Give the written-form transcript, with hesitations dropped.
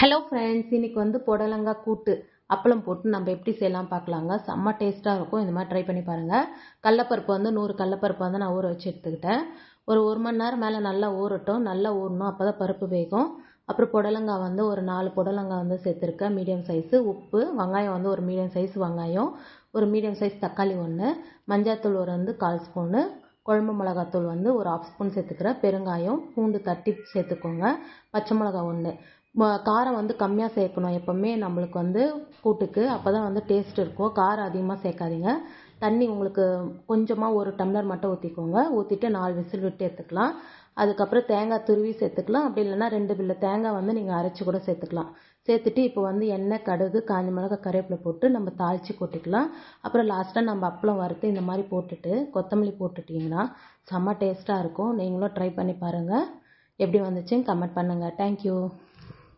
Hello friends, இன்னைக்கு வந்து புடலங்காய் கூட்டு அப்பளம் போட்டு நம்ம எப்படி செய்யலாம் பார்க்கலாங்க. செம்ம டேஸ்ட்டாக இருக்கும். இந்த மாதிரி ட்ரை பண்ணி பாருங்கள். கடலப்பருப்பு வந்து 100 கடலப்பருப்பு வந்து நான் ஊற வச்சு எடுத்துக்கிட்டேன். ஒரு 1 மணி நேரம் மேலே நல்லா ஊறட்டும். நல்லா ஊறணும், அப்போ தான் பருப்பு வேகும். அப்புறம் புடலங்காய் வந்து ஒரு 4 புடலங்காய் வந்து சேர்த்துருக்கேன், மீடியம் சைஸு. உப்பு, வெங்காயம் வந்து ஒரு மீடியம் சைஸ் வெங்காயம், ஒரு மீடியம் சைஸ் தக்காளி ஒன்று, மஞ்சள்தூள் ஒரு வந்து 1/4 ஸ்பூனு, குழம்பு மிளகாத்தூள் வந்து ஒரு 1/2 ஸ்பூன் சேர்த்துக்கிறேன், பெருங்காயம், பூண்டு தட்டி சேர்த்துக்கோங்க, பச்சை மிளகா ஒன்று. காரம் வந்து கம்மியாக சேர்க்கணும் எப்போவுமே நம்மளுக்கு வந்து கூட்டுக்கு, அப்போ தான் வந்து டேஸ்ட் இருக்கும். காரம் அதிகமாக சேர்க்காதீங்க. தண்ணி உங்களுக்கு கொஞ்சமாக 1 டம்ளர் மட்டும் ஊற்றிக்கோங்க. ஊற்றிட்டு 4 விசில் விட்டு எடுத்துக்கலாம். அதுக்கப்புறம் தேங்காய் துருவி சேர்த்துக்கலாம். அப்படி இல்லைன்னா 2 பில்ல தேங்காய் வந்து நீங்கள் அரைச்சி கூட சேர்த்துக்கலாம். சேர்த்துட்டு இப்போ வந்து எண்ணெய், கடுகு, காஞ்ச மிளகாய், கருவேப்பிலை போட்டு நம்ம தாளித்து கொட்டிக்கலாம். அப்புறம் லாஸ்ட்டாக நம்ம அப்பளம் வறுத்து இந்த மாதிரி போட்டுட்டு கொத்தமல்லி போட்டுட்டிங்கன்னா செம்ம டேஸ்ட்டாக இருக்கும். நீங்களும் ட்ரை பண்ணி பாருங்கள். எப்படி வந்துச்சுன்னு கமெண்ட் பண்ணுங்கள். தேங்க்யூ.